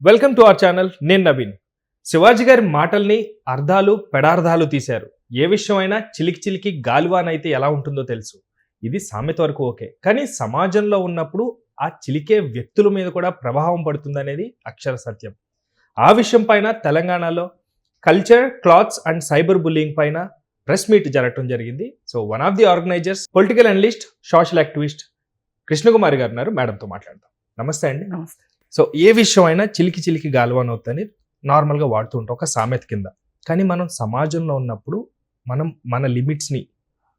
Welcome to our channel. నేను నవీన్. శివాజీ గారి మాటల్ని అర్థాలు పెడార్థాలు తీశారు. ఏ విషయమైనా చిలికి చిలికి గాలివానైతే ఎలా ఉంటుందో తెలుసు. ఇది సామెత వరకు ఓకే, కానీ సమాజంలో ఉన్నప్పుడు ఆ చిలికే వ్యక్తుల మీద కూడా ప్రభావం పడుతుందనేది అక్షర సత్యం. ఆ విషయం పైన తెలంగాణలో culture, clothes and cyber bullying పైన ప్రెస్ మీట్ జరగడం జరిగింది. So one of the organisers, political analyst, social activist Krishnakumari గారు ఉన్నారు. మేడంతో మాట్లాడదాం. నమస్తే అండి. నమస్తే. సో ఏ విషయం అయినా చిలికి చిలికి గాలివాన అవుతుందని నార్మల్గా వాడుతూ ఉంటాం ఒక సామెత కింద. కానీ మనం సమాజంలో ఉన్నప్పుడు మనం మన లిమిట్స్ని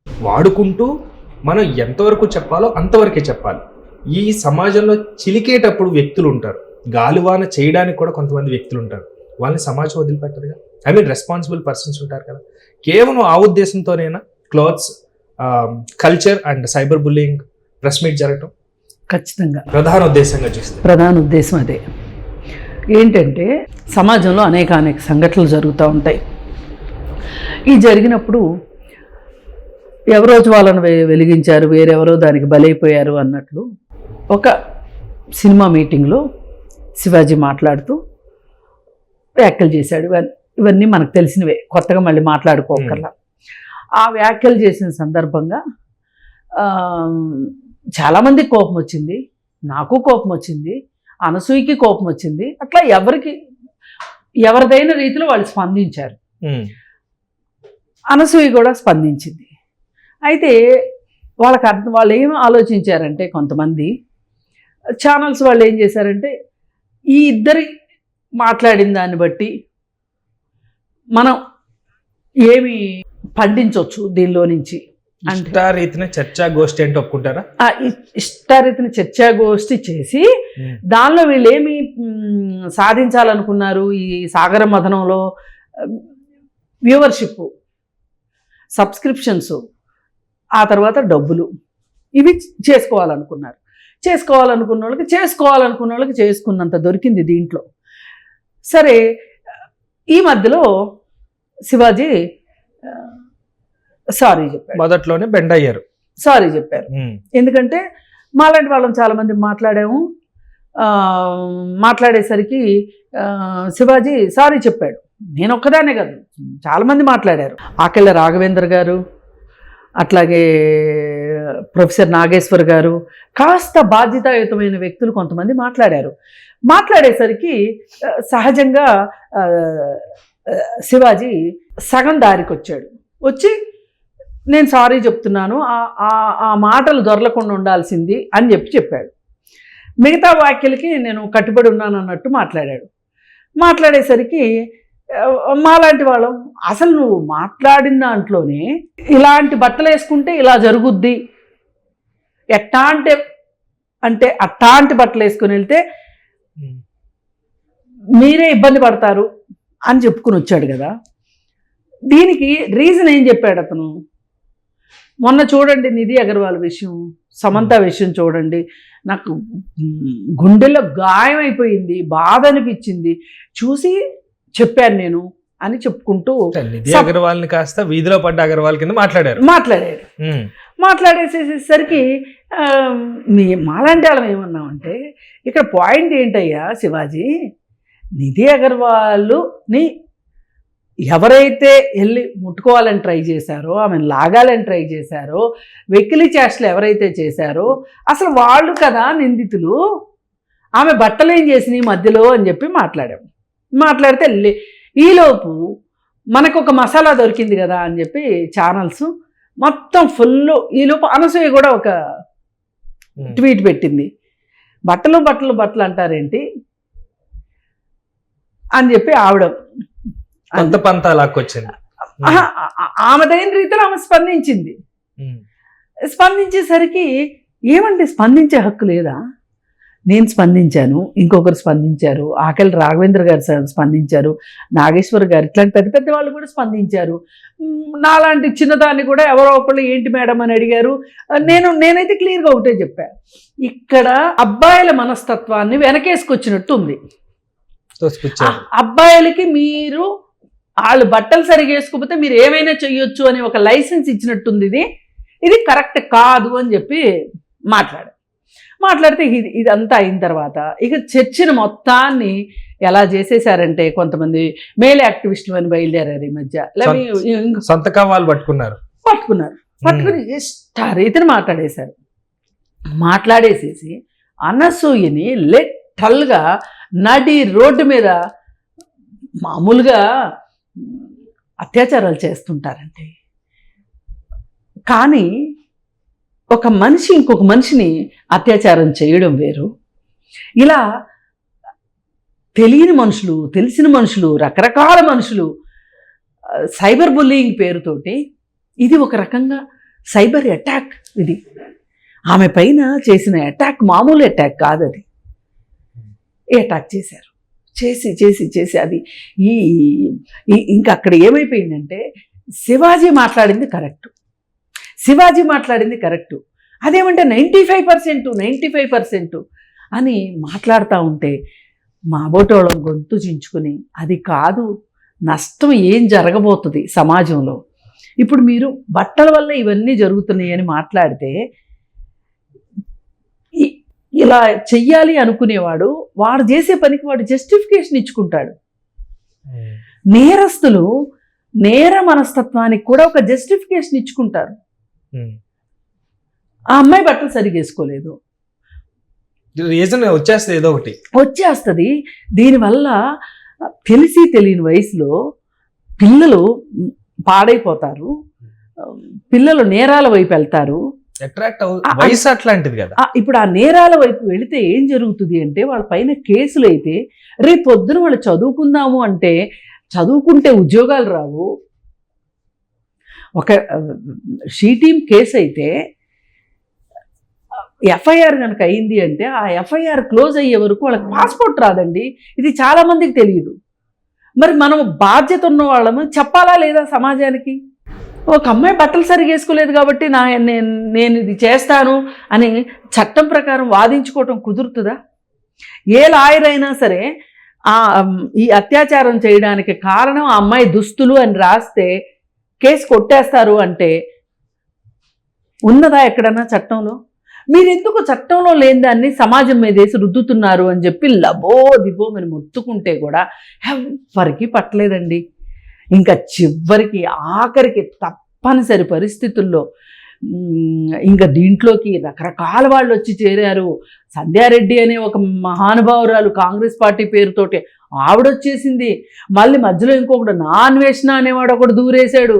వాడుకుంటూ మనం ఎంతవరకు చెప్పాలో అంతవరకే చెప్పాలి. ఈ సమాజంలో చిలికేటప్పుడు వ్యక్తులు ఉంటారు, గాలివాన చేయడానికి కూడా కొంతమంది వ్యక్తులు ఉంటారు. వాళ్ళని సమాజం వదిలిపెట్టదుగా. రెస్పాన్సిబుల్ పర్సన్స్ ఉంటారు కదా. కేవలం ఆ ఉద్దేశంతోనైనా clothes, culture and cyber bullying press meet జరగటం ఖచ్చితంగా ప్రధాన ఉద్దేశంగా చూస్తే ప్రధాన ఉద్దేశం అదే. ఏంటంటే సమాజంలో అనేక సంఘటనలు జరుగుతూ ఉంటాయి. ఈ జరిగినప్పుడు ఎవరో వాళ్ళను వెలిగించారు, వేరెవరో దానికి బలైపోయారు అన్నట్లు ఒక సినిమా మీటింగ్లో శివాజీ మాట్లాడుతూ వ్యాఖ్యలు చేశాడు. ఇవన్నీ మనకు తెలిసినవే, కొత్తగా మళ్ళీ మాట్లాడుకోకర్లా. ఆ వ్యాఖ్యలు చేసిన సందర్భంగా చాలామందికి కోపం వచ్చింది, నాకు కోపం వచ్చింది, అనసూయకి కోపం వచ్చింది. అట్లా ఎవరిదైన రీతిలో వాళ్ళు స్పందించారు. అనసూయ కూడా స్పందించింది. అయితే వాళ్ళు ఏం ఆలోచించారంటే, కొంతమంది ఛానల్స్ వాళ్ళు ఏం చేశారంటే, ఈ ఇద్దరి మాట్లాడిన దాన్ని బట్టి మనం ఏమి పండించవచ్చు దీనిలో నుంచి. ఇష్టారీతిన చర్చా గోష్ఠి అంటే ఒప్పుకుంటారా? ఇష్టారీతిన చర్చా గోష్ఠి చేసి దానిలో వీళ్ళు ఏమి సాధించాలనుకున్నారు? ఈ సాగర మథనంలో వ్యూవర్షిప్, సబ్స్క్రిప్షన్స్, ఆ తర్వాత డబ్బులు, ఇవి చేసుకోవాలనుకున్నారు. చేసుకోవాలనుకున్న వాళ్ళకి చేసుకున్నంత దొరికింది దీంట్లో. సరే, ఈ మధ్యలో శివాజీ సారీ చెప్పారు. మొదట్లోనే బెండ్ అయ్యారు, సారీ చెప్పారు. ఎందుకంటే మాలాంటి వాళ్ళం చాలామంది మాట్లాడేసరికి శివాజీ సారీ చెప్పాడు. నేను ఒక్కదానే కాదు, చాలామంది మాట్లాడారు. ఆకెళ్ళ రాఘవేంద్ర గారు, అట్లాగే ప్రొఫెసర్ నాగేశ్వర్ గారు, కాస్త బాధ్యతాయుతమైన వ్యక్తులు కొంతమంది మాట్లాడేసరికి సహజంగా శివాజీ సగం దారికి వచ్చి నేను సారీ చెప్తున్నాను, ఆ మాటలు దొరలకుండా ఉండాల్సింది అని చెప్పాడు. మిగతా వ్యాఖ్యలకి నేను కట్టుబడి ఉన్నాను అన్నట్టు మాట్లాడేసరికి మాలాంటి వాళ్ళం, అసలు నువ్వు మాట్లాడిన దాంట్లోనే ఇలాంటి బట్టలు వేసుకుంటే ఇలా జరుగుద్ది, అట్టాంటి బట్టలు వేసుకుని వెళ్తే మీరే ఇబ్బంది పడతారు అని చెప్పుకుని వచ్చాడు కదా. దీనికి రీజన్ ఏం చెప్పాడు అతను? మొన్న చూడండి, నిధి అగర్వాల్ విషయం, సమంత విషయం చూడండి, నాకు గుండెల్లో గాయం అయిపోయింది, బాధ అనిపించింది, చూసి చెప్పాను నేను అని చెప్పుకుంటూ నిధి అగర్వాల్ని కాస్త వీధిలో పడ్డ అగర్వాల్ కింద మాట్లాడేసేసరికి మాలాంటి వాళ్ళం ఏమన్నామంటే, ఇక్కడ పాయింట్ ఏంటయ్యా శివాజీ, నిధి అగర్వాల్ని ఎవరైతే వెళ్ళి ముట్టుకోవాలని ట్రై చేశారో, ఆమెను లాగాలని ట్రై చేశారో, వెకిలి చేష్టలు ఎవరైతే చేశారో అసలు వాళ్ళు కదా నిందితులు. ఆమె బట్టలు ఏం చేసినాయి మధ్యలో అని చెప్పి మాట్లాడితే ఈలోపు మనకు ఒక మసాలా దొరికింది కదా అని చెప్పి ఛానల్స్ మొత్తం ఫుల్. ఈలోపు అనసూయ కూడా ఒక ట్వీట్ పెట్టింది, బట్టలు అంటారేంటి అని చెప్పి ఆవిడ ఆమెదైన రీతిలో ఆమె స్పందించేసరికి ఏమంటే స్పందించే హక్కు లేదా? నేను స్పందించాను, ఇంకొకరు స్పందించారు, ఆకెళ్ళ రాఘవేంద్ర గారు స్పందించారు, నాగేశ్వర్ గారు, ఇట్లాంటి పెద్ద వాళ్ళు కూడా స్పందించారు. నాలాంటి చిన్నదాన్ని కూడా ఎవరో ఒకళ్ళు ఏంటి మేడం అని అడిగారు. నేనైతే క్లియర్గా ఒకటే చెప్పాను, ఇక్కడ అబ్బాయిల మనస్తత్వాన్ని వెనకేసుకొచ్చినట్టు ఉంది. అబ్బాయిలకి మీరు వాళ్ళు బట్టలు సరిగా వేసుకోకపోతే మీరు ఏమైనా చెయ్యొచ్చు అని ఒక లైసెన్స్ ఇచ్చినట్టుంది. ఇది కరెక్ట్ కాదు అని చెప్పి మాట్లాడితే ఇదంతా అయిన తర్వాత ఇక చర్చను మొత్తాన్ని ఎలా చేసేసారంటే కొంతమంది మేల్ యాక్టివిస్టులు అని బయలుదేరారు ఈ మధ్య, సంతకాలు పట్టుకున్నారు. పట్టుకుని రీతిని మాట్లాడేసేసి అనసూయని లెట్టల్గా నడి రోడ్డు మీద మామూలుగా అత్యాచారాలు చేస్తుంటారండి. కానీ ఒక మనిషి ఇంకొక మనిషిని అత్యాచారం చేయడం వేరు. ఇలా తెలియని మనుషులు, తెలిసిన మనుషులు, రకరకాల మనుషులు సైబర్ బుల్లింగ్ పేరుతోటి ఇది ఒక రకంగా సైబర్ అటాక్. ఇది ఆమె పైన చేసిన అటాక్ మామూలు అటాక్ కాదు, అది అటాక్ చేశారు. చేసి అది ఇంకా అక్కడ ఏమైపోయిందంటే శివాజీ మాట్లాడింది కరెక్టు, అదేమంటే 95% అని మాట్లాడుతూ ఉంటే మా బోటోళ్ళం గొంతు చించుకుని అది కాదు, నష్టం ఏం జరగబోతుంది సమాజంలో, ఇప్పుడు మీరు బట్టల వల్ల ఇవన్నీ జరుగుతున్నాయి అని మాట్లాడితే ఇలా చెయ్యాలి అనుకునేవాడు వాడు చేసే పనికి వాడు జస్టిఫికేషన్ ఇచ్చుకుంటాడు. నేరస్తులు నేర మనస్తత్వానికి కూడా ఒక జస్టిఫికేషన్ ఇచ్చుకుంటారు. ఆ అమ్మాయి బట్టలు సరిగ్గా వేసుకోలేదు, రీజన్ వచ్చేస్తుంది, ఏదో ఒకటి వచ్చేస్తుంది. దీనివల్ల తెలిసి తెలియని వయసులో పిల్లలు పాడైపోతారు, పిల్లలు నేరాల వైపు వెళ్తారు. వయసు అట్లాంటిది కదా. ఇప్పుడు ఆ నేరాల వైపు వెళితే ఏం జరుగుతుంది అంటే వాళ్ళ పైన కేసులు అయితే రేపు పొద్దున వాళ్ళు చదువుకుందాము అంటే చదువుకుంటే ఉద్యోగాలు రావు. ఒక షీటీమ్ కేసు అయితే ఎఫ్ఐఆర్ కనుక అయింది అంటే ఆ ఎఫ్ఐఆర్ క్లోజ్ అయ్యే వరకు వాళ్ళకి పాస్పోర్ట్ రాదండి. ఇది చాలామందికి తెలియదు. మరి మనం బాధ్యత ఉన్న వాళ్ళము చెప్పాలా లేదా సమాజానికి? ఒక అమ్మాయి బట్టలు సరిగా వేసుకోలేదు కాబట్టి నేను ఇది చేస్తాను అని చట్టం ప్రకారం వాదించుకోవటం కుదురుతుందా? ఏ లాయర్ అయినా సరే ఈ అత్యాచారం చేయడానికి కారణం ఆ అమ్మాయి దుస్తులు అని రాస్తే కేసు కొట్టేస్తారు అంటే ఉన్నదా ఎక్కడన్నా చట్టంలో? మీరెందుకు చట్టంలో లేని దాన్ని సమాజం మీద వేసి రుద్దుతున్నారు అని చెప్పి లబో దిబో మరి మొత్తుకుంటే కూడా ఎవరికి పట్టలేదండి. ఇంకా చివరికి ఆఖరికి తప్పనిసరి పరిస్థితుల్లో ఇంకా దీంట్లోకి రకరకాల వాళ్ళు వచ్చి చేరారు. సంధ్యారెడ్డి అనే ఒక మహానుభావురాలు కాంగ్రెస్ పార్టీ పేరుతోటి ఆవిడొచ్చేసింది. మళ్ళీ మధ్యలో ఇంకొకడు నాన్వేషణ అనేవాడు ఒకడు దూరేశాడు.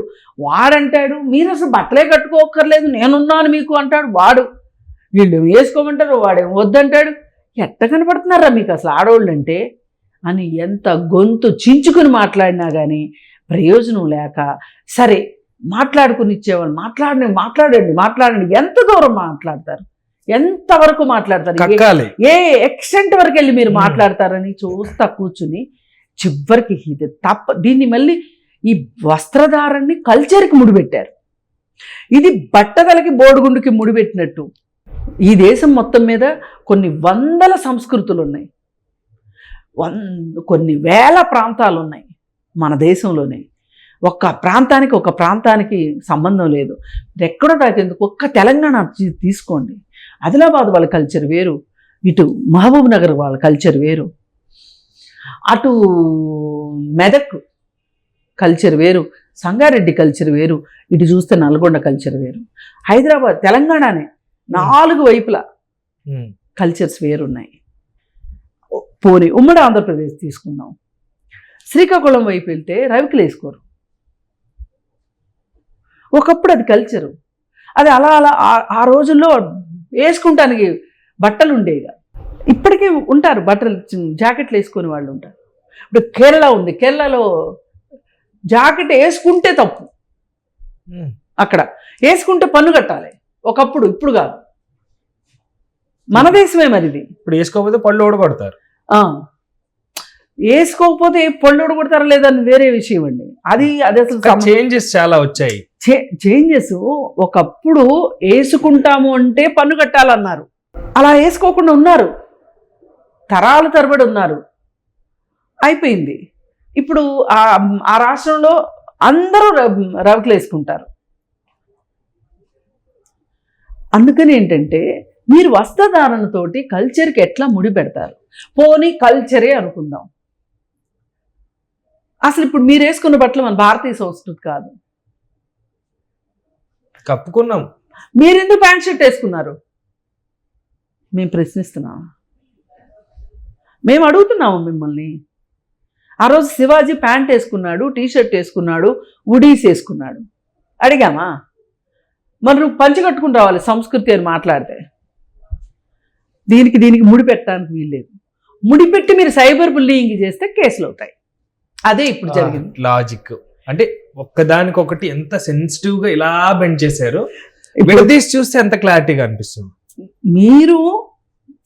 వాడంటాడు మీరు అసలు బట్టలే కట్టుకోక్కర్లేదు నేనున్నాను మీకు అంటాడు వాడు. వీళ్ళు వేసుకోమంటారు వాడేం వద్దంటాడు. ఎట్ట కనపడుతున్నారా మీకు అసలు ఆడవాళ్ళు అంటే అని ఎంత గొంతు చించుకుని మాట్లాడినా కానీ ప్రయోజనం లేక సరే మాట్లాడుకుని ఇచ్చేవాళ్ళు మాట్లాడండి ఎంత దూరం మాట్లాడతారు, ఎంతవరకు మాట్లాడతారు, ఏ ఎక్స్టెంట్ వరకు వెళ్ళి మీరు మాట్లాడతారని చూస్తా కూర్చుని చివరికి ఇది దీన్ని మళ్ళీ ఈ వస్త్రధారాన్ని కల్చర్కి ముడిపెట్టారు. ఇది బట్టతలకి బోడిగుండుకి ముడిపెట్టినట్టు ఈ దేశం మొత్తం మీద కొన్ని వందల సంస్కృతులు ఉన్నాయి, కొన్ని వేల ప్రాంతాలు ఉన్నాయి మన దేశంలోనే. ఒక ప్రాంతానికి సంబంధం లేదు. ఎక్కడో దాకేందుకు ఒక్క తెలంగాణ తీసుకోండి, ఆదిలాబాద్ వాళ్ళ కల్చర్ వేరు, ఇటు మహబూబ్ నగర్ వాళ్ళ కల్చర్ వేరు, అటు మెదక్ కల్చర్ వేరు, సంగారెడ్డి కల్చర్ వేరు, ఇటు చూస్తే నల్గొండ కల్చర్ వేరు, హైదరాబాద్ తెలంగాణనే 4 వైపులా కల్చర్స్ వేరున్నాయి. పోనీ ఉమ్మడి ఆంధ్రప్రదేశ్ తీసుకుందాం, శ్రీకాకుళం వైపు వెళ్తే రవికలు వేసుకోరు. ఒకప్పుడు అది కల్చరు, అది అలా ఆ రోజుల్లో వేసుకుంటానికి బట్టలు ఉండేవి. ఇప్పటికీ ఉంటారు బట్టలు జాకెట్లు వేసుకునే వాళ్ళు ఉంటారు. ఇప్పుడు కేరళ ఉంది, కేరళలో జాకెట్ వేసుకుంటే తప్పు, అక్కడ వేసుకుంటే పన్ను కట్టాలి. ఒకప్పుడు, ఇప్పుడు కాదు. మన దేశమే మరిది. ఇప్పుడు వేసుకోకపోతే పళ్ళు ఓడగొడతారు. వేసుకోకపోతే పళ్ళు ఓడగొడతారా లేదని వేరే విషయం అండి. అది అసలు చేంజెస్ చాలా వచ్చాయి. చేంజెస్ ఒకప్పుడు వేసుకుంటాము అంటే పన్ను కట్టాలన్నారు, అలా వేసుకోకుండా ఉన్నారు, తరాల తరబడి ఉన్నారు. అయిపోయింది. ఇప్పుడు ఆ రాష్ట్రంలో అందరూ రవికలు వేసుకుంటారు. అందుకని ఏంటంటే మీరు వస్త్రధారణతోటి కల్చర్కి ఎట్లా ముడి పెడతారు? పోనీ కల్చరే అనుకుందాం. అసలు ఇప్పుడు మీరు వేసుకున్న బట్టలు మన భారతీయ సంస్కృతి కాదు. కప్పుకున్నాం. మీరెందుకు ప్యాంట్ షర్ట్ వేసుకున్నారు? మేము ప్రశ్నిస్తున్నాము, మేము అడుగుతున్నాము మిమ్మల్ని. ఆ రోజు శివాజీ ప్యాంట్ వేసుకున్నాడు, టీ షర్ట్ వేసుకున్నాడు, ఉడీస్ వేసుకున్నాడు, అడిగామా? మరి నువ్వు పంచి కట్టుకుని రావాలి సంస్కృతి అని మాట్లాడితే. దీనికి ముడిపెట్టడానికి వీల్లేదు. ముడిపెట్టి మీరు సైబర్ బుల్లింగ్ చేస్తే కేసులు అవుతాయి. అదే ఇప్పుడు జరిగింది లాజిక్. అంటే ఒక్కదానికొకటి ఎంత సెన్సిటివ్ గా ఇలా బెండ్ చేశారు, విడదీసి చూస్తే ఎంత క్లారిటీగా అనిపిస్తుంది. మీరు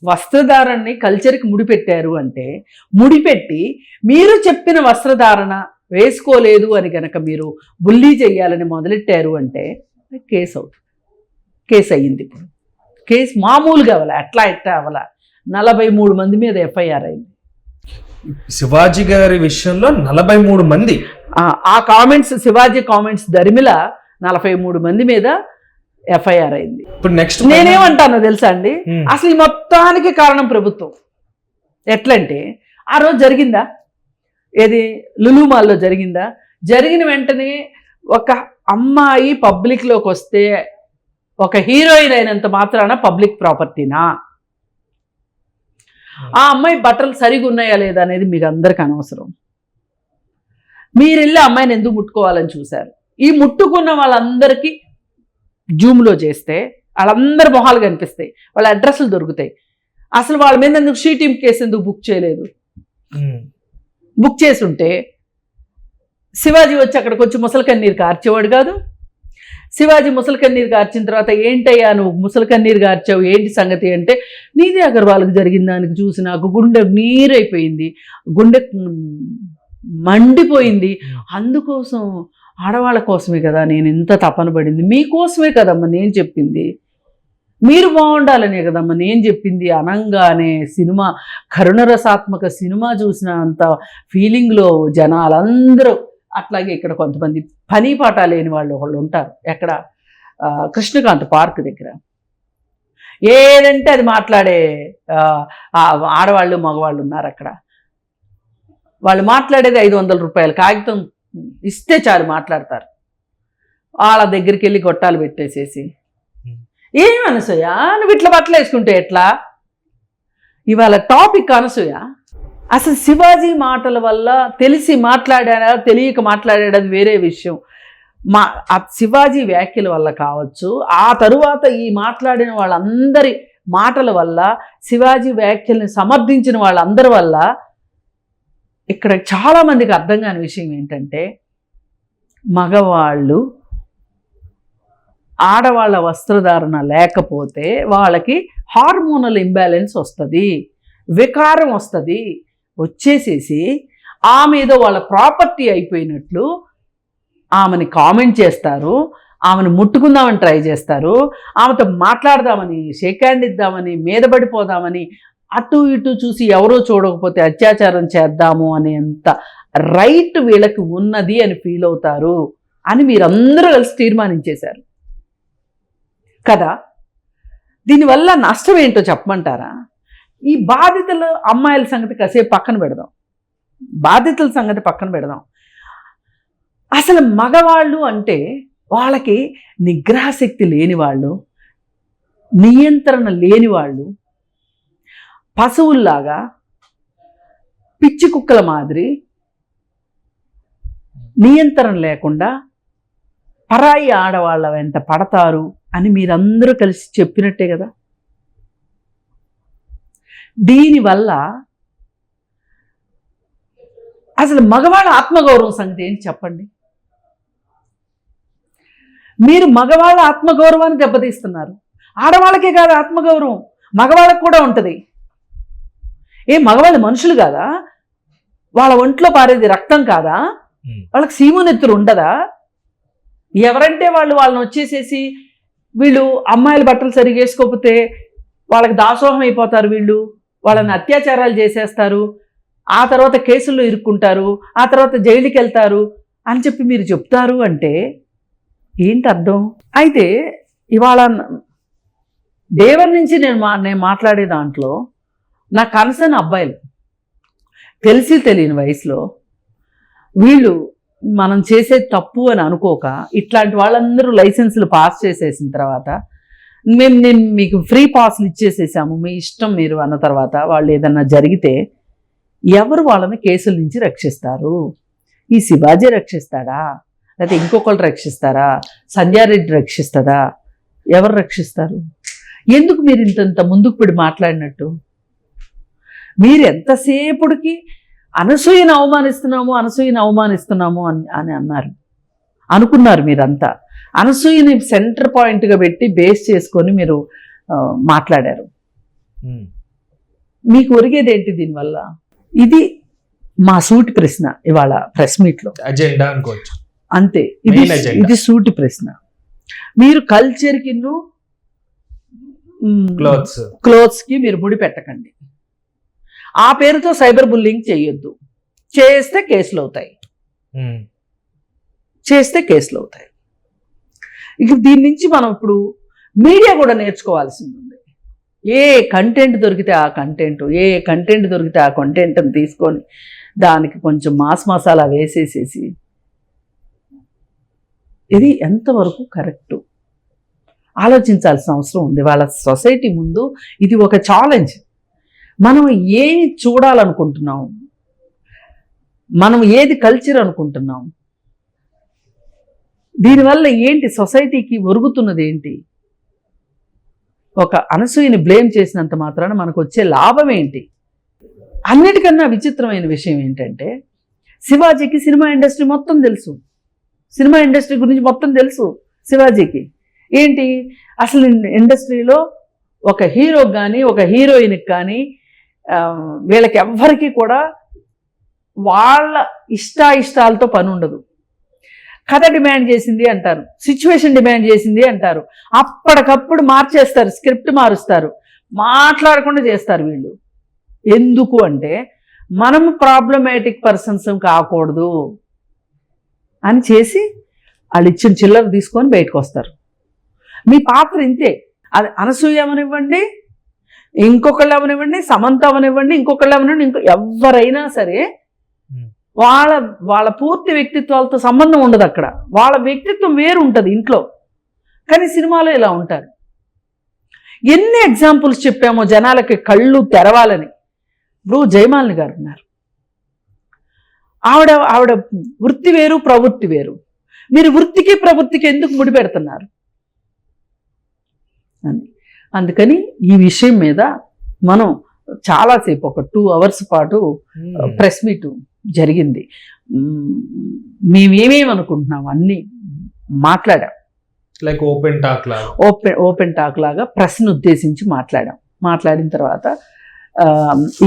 వస్త్రధారణని కల్చర్కి ముడిపెట్టారు అంటే, ముడిపెట్టి మీరు చెప్పిన వస్త్రధారణ వేసుకోలేదు అని కనుక మీరు బుల్లీ చేయాలని మొదలెట్టారు అంటే కేసు అవుతుంది. కేసు అయ్యింది. ఇప్పుడు కేసు మామూలుగా అవ్వాల, ఎట్లా అవ్వాల. 43 మంది మీద ఎఫ్ఐఆర్ అయింది. శివాజీ గారి విషయంలో 43 మంది. ఆ కామెంట్స్, శివాజీ కామెంట్స్ దరిమిల 43 మంది మీద ఎఫ్ఐఆర్ అయింది. ఇప్పుడు నెక్స్ట్ నేనేమంటానో తెలుసా అండి, అసలు ఈ మొత్తానికి కారణం ప్రభుత్వం. ఎట్లంటే ఆ రోజు జరిగిందా, ఏది లులు మాల్లో జరిగిందా? జరిగిన వెంటనే ఒక అమ్మాయి పబ్లిక్లోకి వస్తే ఒక హీరోయిన్ అయినంత మాత్రాన పబ్లిక్ ప్రాపర్టీనా? ఆ అమ్మాయి బట్టలు సరిగా ఉన్నాయా లేదా అనేది మీకు అందరికీ అనవసరం. మీరు వెళ్ళి అమ్మాయిని ఎందుకు ముట్టుకోవాలని చూశారు. ఈ ముట్టుకున్న వాళ్ళందరికీ జూమ్లో చేస్తే వాళ్ళందరి మొహాలు కనిపిస్తాయి, వాళ్ళ అడ్రస్లు దొరుకుతాయి. అసలు వాళ్ళ మీద ఎందుకు షీటీమ్ కేసు ఎందుకు బుక్ చేయలేదు? బుక్ చేసి ఉంటే శివాజీ వచ్చి అక్కడికి వచ్చి ముసలి కన్నీరు కార్చేవాడు కాదు. శివాజీ ముసలి కన్నీరు కార్చిన తర్వాత, ఏంటయ్యా నువ్వు ముసలి కన్నీరు కార్చావు, ఏంటి సంగతి అంటే, నిధి అగర్వాల్కి జరిగిన దానికి చూసి నాకు గుండె నీరైపోయింది, గుండె మండిపోయింది. అందుకోసం ఆడవాళ్ళ కోసమే కదా నేను ఇంత తపన పడింది, మీకోసమే కదమ్మా నేను చెప్పింది, మీరు బాగుండాలనే కదమ్మా నేను చెప్పింది అనంగానే సినిమా, కరుణరసాత్మక సినిమా చూసిన అంత ఫీలింగ్లో జనాలందరూ. అట్లాగే ఇక్కడ కొంతమంది పని పాట లేని వాళ్ళు ఉంటారు. ఎక్కడ? కృష్ణకాంత్ పార్క్ దగ్గర ఏదంటే అది మాట్లాడే ఆడవాళ్ళు మగవాళ్ళు ఉన్నారు. అక్కడ వాళ్ళు మాట్లాడేది 500 రూపాయలు కాగితం ఇస్తే చాలు మాట్లాడతారు. వాళ్ళ దగ్గరికి వెళ్ళి గొట్టాలు పెట్టేసేసి, ఏం అనసూయ నువ్వు ఇట్లా బట్టలు వేసుకుంటే ఎట్లా? ఇవాళ టాపిక్ అనసూయ. అసలు శివాజీ మాటల వల్ల తెలిసి మాట్లాడాడా తెలియక మాట్లాడాడని వేరే విషయం. శివాజీ వ్యాఖ్యల వల్ల కావచ్చు, ఆ తరువాత ఈ మాట్లాడిన వాళ్ళందరి మాటల వల్ల, శివాజీ వ్యాఖ్యల్ని సమర్థించిన వాళ్ళందరి వల్ల ఇక్కడ చాలామందికి అర్థం కాని విషయం ఏంటంటే, మగవాళ్ళు ఆడవాళ్ళ వస్త్రధారణ లేకపోతే వాళ్ళకి హార్మోనల్ ఇంబ్యాలెన్స్ వస్తుంది, వికారం వస్తుంది. వచ్చేసేసి ఆమె ఏదో వాళ్ళ ప్రాపర్టీ అయిపోయినట్లు ఆమెని కామెంట్ చేస్తారు, ఆమెను ముట్టుకుందామని ట్రై చేస్తారు, ఆమెతో మాట్లాడదామని, షేక్ హ్యాండ్ ఇద్దామని, మీద పడిపోదామని, అటు ఇటు చూసి ఎవరో చూడకపోతే అత్యాచారం చేద్దాము అనేంత రైట్ వీళ్ళకి ఉన్నది అని ఫీల్ అవుతారు అని మీరందరూ కలిసి తీర్మానించేశారు కదా. దీనివల్ల నష్టం ఏంటో చెప్పమంటారా? ఈ బాధితుల అమ్మాయిల సంగతి కాసేపు పక్కన పెడదాం, బాధితుల సంగతి పక్కన పెడదాం. అసలు మగవాళ్ళు అంటే వాళ్ళకి నిగ్రహశక్తి లేని వాళ్ళు, నియంత్రణ లేని వాళ్ళు, పశువుల్లాగా పిచ్చి కుక్కల మాదిరి నియంత్రణ లేకుండా పరాయి ఆడవాళ్ళ వెంట పడతారు అని మీరందరూ కలిసి చెప్పినట్టే కదా. దీనివల్ల అసలు మగవాళ్ళ ఆత్మగౌరవం సంగతి ఏంటి చెప్పండి? మీరు మగవాళ్ళ ఆత్మగౌరవాన్ని దెబ్బతీస్తున్నారు. ఆడవాళ్ళకే కాదు ఆత్మగౌరవం, మగవాళ్ళకు కూడా ఉంటుంది. మగవాళ్ళు మనుషులు కాదా? వాళ్ళ ఒంట్లో పారేది రక్తం కాదా? వాళ్ళకి సీమునెత్తురు ఉండదా? ఎవరంటే వాళ్ళని వచ్చేసేసి వీళ్ళు అమ్మాయిల బట్టలు సరిగా వేసుకోకపోతే వాళ్ళకి దాసోహం అయిపోతారు, వీళ్ళు వాళ్ళని అత్యాచారాలు చేసేస్తారు, ఆ తర్వాత కేసుల్లో ఇరుక్కుంటారు, ఆ తర్వాత జైలుకి వెళ్తారు అని చెప్పి మీరు చెప్తారు అంటే ఏంటి అర్థం? అయితే ఇవాళ డే 1 నుంచి నేను మాట్లాడే దాంట్లో నా కన్సర్న్ అబ్బాయిలు తెలిసి తెలియని వయసులో వీళ్ళు మనం చేసే తప్పు అని అనుకోక ఇట్లాంటి వాళ్ళందరూ లైసెన్సులు పాస్ చేసేసిన తర్వాత నేను మీకు ఫ్రీ పాస్లు ఇచ్చేసేసాము, మీ ఇష్టం మీరు అన్న తర్వాత వాళ్ళు ఏదన్నా జరిగితే ఎవరు వాళ్ళని కేసుల నుంచి రక్షిస్తారు? ఈ శివాజీ రక్షిస్తాడా, లేకపోతే ఇంకొకళ్ళు రక్షిస్తారా, సంధ్యారెడ్డి రక్షిస్తుందా? ఎవరు రక్షిస్తారు? ఎందుకు మీరు ఇంత ముందుకు పడి మాట్లాడినట్టు? మీరు ఎంతసేపుడికి అనసూయను అవమానిస్తున్నాము అని అనుకున్నారు మీరంతా. అనసూయని సెంటర్ పాయింట్గా పెట్టి బేస్ చేసుకొని మీరు మాట్లాడారు. మీకు ఒరిగేది ఏంటి దీనివల్ల? ఇది మా సూటి ప్రశ్న ఇవాళ ప్రెస్ మీట్లో. అజెండా అనుకోవచ్చు అంతే. ఇది సూటి ప్రశ్న. మీరు కల్చర్కి క్లోత్స్కి మీరు ముడి పెట్టకండి. ఆ పేరుతో సైబర్ బుల్లింగ్ చేయొద్దు. చేస్తే కేసులు అవుతాయి. ఇక దీని నుంచి మనం ఇప్పుడు మీడియా కూడా నేర్చుకోవాల్సింది ఉంది. ఏ కంటెంట్ దొరికితే ఆ కంటెంట్ని తీసుకొని దానికి కొంచెం మసాలా వేసేసేసి ఇది ఎంతవరకు కరెక్టు ఆలోచించాల్సిన అవసరం ఉంది. వాళ్ళ సొసైటీ ముందు ఇది ఒక ఛాలెంజ్. మనం ఏమి చూడాలనుకుంటున్నాం, మనం ఏది కల్చర్ అనుకుంటున్నాం, దీనివల్ల ఏంటి సొసైటీకి ఒరుగుతున్నది ఏంటి? ఒక అనసూయని బ్లేమ్ చేసినంత మాత్రాన మనకు వచ్చే లాభం ఏంటి? అన్నిటికన్నా విచిత్రమైన విషయం ఏంటంటే శివాజీకి సినిమా ఇండస్ట్రీ మొత్తం తెలుసు. సినిమా ఇండస్ట్రీ గురించి మొత్తం తెలుసు శివాజీకి. ఏంటి అసలు ఇండస్ట్రీలో ఒక హీరోకి కానీ ఒక హీరోయిన్కి కానీ వీళ్ళకి ఎవ్వరికీ కూడా వాళ్ళ ఇష్టాలతో పని ఉండదు. కథ డిమాండ్ చేసింది అంటారు, సిచ్యువేషన్ డిమాండ్ చేసింది అంటారు, అప్పటికప్పుడు మార్చేస్తారు, స్క్రిప్ట్ మారుస్తారు, మాట్లాడకుండా చేస్తారు వీళ్ళు. ఎందుకు అంటే మనం ప్రాబ్లమాటిక్ పర్సన్స్ కాకూడదు అని చేసి వాళ్ళు ఇచ్చిన చిల్లర తీసుకొని బయటకు వస్తారు. మీ పాత్ర ఇంతే. అది అనసూయ అవనివ్వండి, ఇంకొకళ్ళు అవనివ్వండి, సమంత అవనివ్వండి, ఇంకొకళ్ళు అవనివ్వండి, ఎవరైనా సరే వాళ్ళ పూర్తి వ్యక్తిత్వాలతో సంబంధం ఉండదు. అక్కడ వాళ్ళ వ్యక్తిత్వం వేరు ఉంటుంది ఇంట్లో, కానీ సినిమాలో ఇలా ఉంటారు. ఎన్ని ఎగ్జాంపుల్స్ చెప్పామో జనాలకి కళ్ళు తెరవాలని. ఇప్పుడు జయమాలిని గారు ఉన్నారు, ఆవిడ వృత్తి వేరు ప్రవృత్తి వేరు. మీరు వృత్తికి ప్రవృత్తికి ఎందుకు ముడిపెడుతున్నారు అని. అందుకని ఈ విషయం మీద మనం చాలాసేపు ఒక 2 hours పాటు ప్రెస్ మీట్ జరిగింది. మేమేమేమి అనుకుంటున్నాం అన్నీ మాట్లాడాం. లైక్ ఓపెన్ టాక్ లాగా ప్రెస్ను ఉద్దేశించి మాట్లాడిన తర్వాత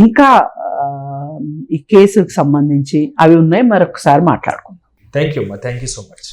ఇంకా ఈ కేసుకు సంబంధించి అవి ఉన్నాయి, మరొకసారి మాట్లాడుకుందాం. Thank you so much.